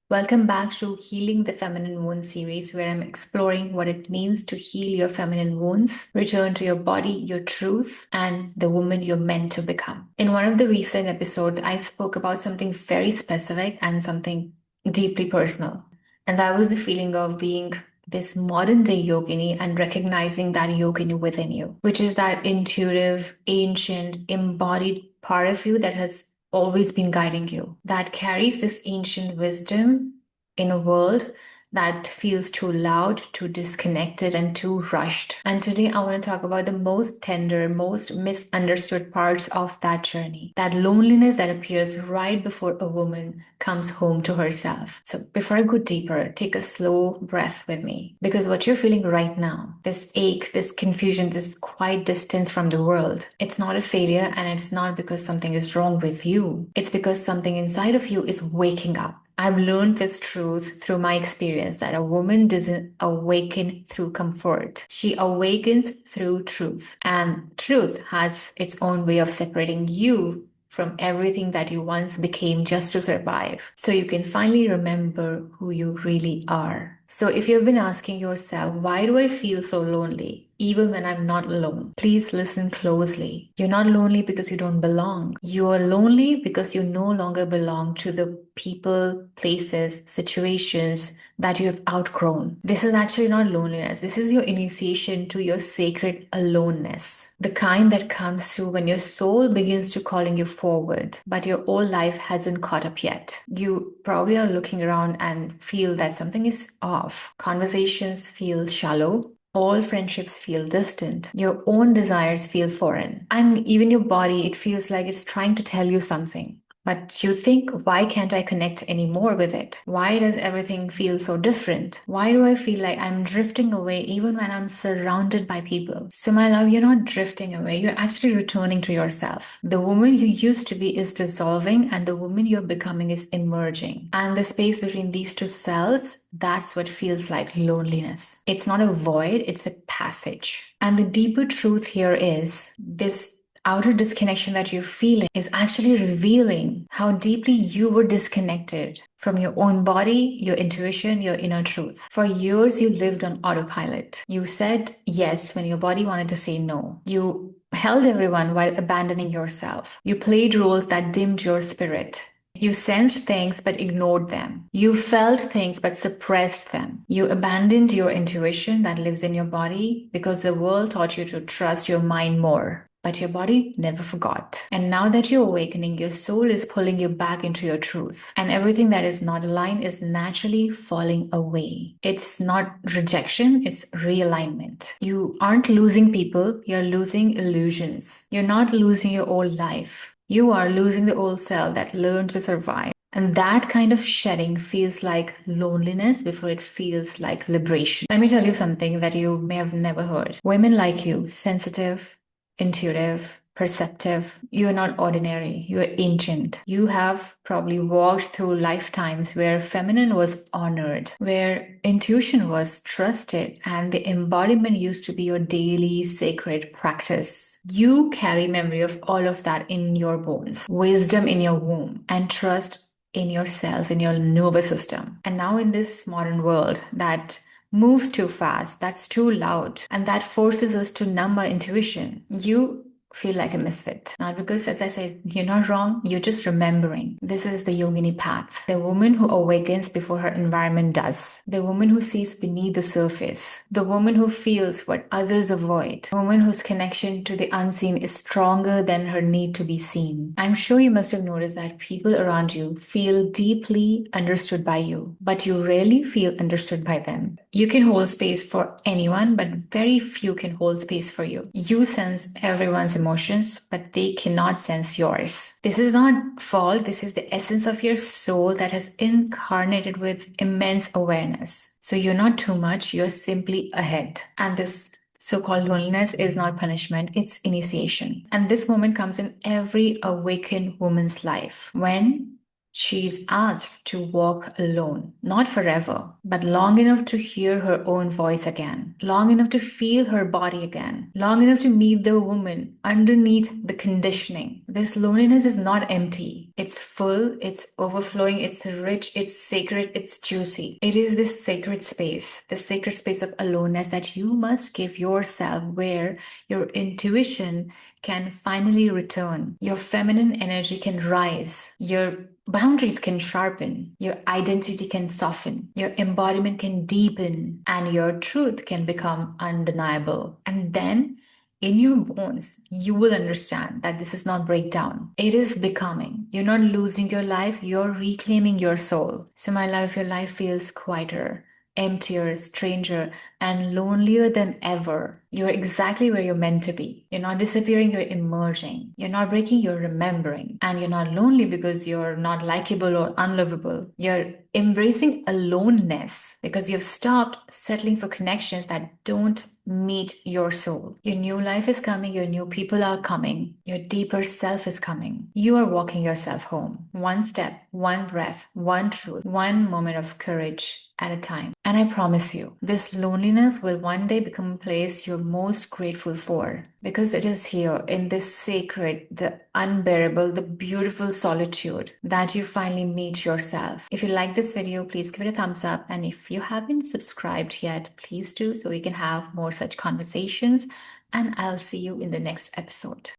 Welcome back to Healing the Feminine Wounds series, where I'm exploring what it means to heal your feminine wounds, return to your body, your truth, and the woman you're meant to become. In one of the recent episodes, I spoke about something very specific and something deeply personal. And that was the feeling of being this modern day yogini and recognizing that yogini within you, which is that intuitive, ancient, embodied part of you that has always been guiding you, that carries this ancient wisdom in a world that feels too loud, too disconnected, and too rushed. And today I want to talk about the most tender, most misunderstood parts of that journey, that loneliness that appears right before a woman comes home to herself. So before I go deeper, take a slow breath with me, because what you're feeling right now, this ache, this confusion, this quiet distance from the world, it's not a failure, and it's not because something is wrong with you. It's because something inside of you is waking up. I've learned this truth through my experience that a woman doesn't awaken through comfort. She awakens through truth. And truth has its own way of separating you from everything that you once became just to survive. So you can finally remember who you really are. So if you've been asking yourself, why do I feel so lonely, even when I'm not alone? Please listen closely. You're not lonely because you don't belong. You are lonely because you no longer belong to the people, places, situations that you have outgrown. This is actually not loneliness. This is your initiation to your sacred aloneness. The kind that comes through when your soul begins to calling you forward, but your old life hasn't caught up yet. You probably are looking around and feel that something is off. Conversations feel shallow. All friendships feel distant. Your own desires feel foreign. And even your body, it feels like it's trying to tell you something. But you think, why can't I connect anymore with it? Why does everything feel so different? Why do I feel like I'm drifting away even when I'm surrounded by people? So, my love, you're not drifting away. You're actually returning to yourself. The woman you used to be is dissolving, and the woman you're becoming is emerging. And the space between these two cells, that's what feels like loneliness. It's not a void, it's a passage. And the deeper truth here is this outer disconnection that you're feeling is actually revealing how deeply you were disconnected from your own body, your intuition, your inner truth. For years, you lived on autopilot. You said yes when your body wanted to say no. You held everyone while abandoning yourself. You played roles that dimmed your spirit. You sensed things but ignored them. You felt things but suppressed them. You abandoned your intuition that lives in your body because the world taught you to trust your mind more. But your body never forgot. And now that you're awakening, your soul is pulling you back into your truth. And everything that is not aligned is naturally falling away. It's not rejection, it's realignment. You aren't losing people, you're losing illusions. You're not losing your old life. You are losing the old self that learned to survive. And that kind of shedding feels like loneliness before it feels like liberation. Let me tell you something that you may have never heard. Women like you, sensitive, intuitive, perceptive. You are not ordinary. You are ancient. You have probably walked through lifetimes where feminine was honored, where intuition was trusted, and the embodiment used to be your daily sacred practice. You carry memory of all of that in your bones, wisdom in your womb, and trust in your cells, in your nervous system. And now in this modern world that moves too fast, that's too loud, and that forces us to numb our intuition, you feel like a misfit. Not because, as I said, you're not wrong, you're just remembering. This is the yogini path. The woman who awakens before her environment does. The woman who sees beneath the surface. The woman who feels what others avoid. The woman whose connection to the unseen is stronger than her need to be seen. I'm sure you must have noticed that people around you feel deeply understood by you, but you rarely feel understood by them. You can hold space for anyone, but very few can hold space for you. You sense everyone's emotions, but they cannot sense yours. This is not fault, this is the essence of your soul that has incarnated with immense awareness. So you're not too much, you're simply ahead. And this so-called loneliness is not punishment, it's initiation. And this moment comes in every awakened woman's life when She's asked to walk alone, not forever, but long enough to hear her own voice again, long enough to feel her body again, long enough to meet the woman underneath the conditioning. This loneliness is not empty. It's full, it's overflowing, it's rich, it's sacred, it's juicy. It is this sacred space of aloneness that you must give yourself, where your intuition can finally return, your feminine energy can rise, your boundaries can sharpen, your identity can soften, your embodiment can deepen, and your truth can become undeniable. And then in your bones, you will understand that this is not breakdown. It is becoming. You're not losing your life, you're reclaiming your soul. So, my love, your life feels quieter, emptier, stranger, and lonelier than ever. You're exactly where you're meant to be. You're not disappearing, you're emerging. You're not breaking, you're remembering. And you're not lonely because you're not likable or unlovable. You're embracing aloneness because you've stopped settling for connections that don't meet your soul. Your new life is coming, your new people are coming, your deeper self is coming. You are walking yourself home. One step, one breath, one truth, one moment of courage at a time. And I promise you, this loneliness will one day become a place you're most grateful for, because it is here in this sacred, the unbearable, the beautiful solitude that you finally meet yourself. If you like this video, please give it a thumbs up. And if you haven't subscribed yet, please do, so we can have more such conversations. And I'll see you in the next episode.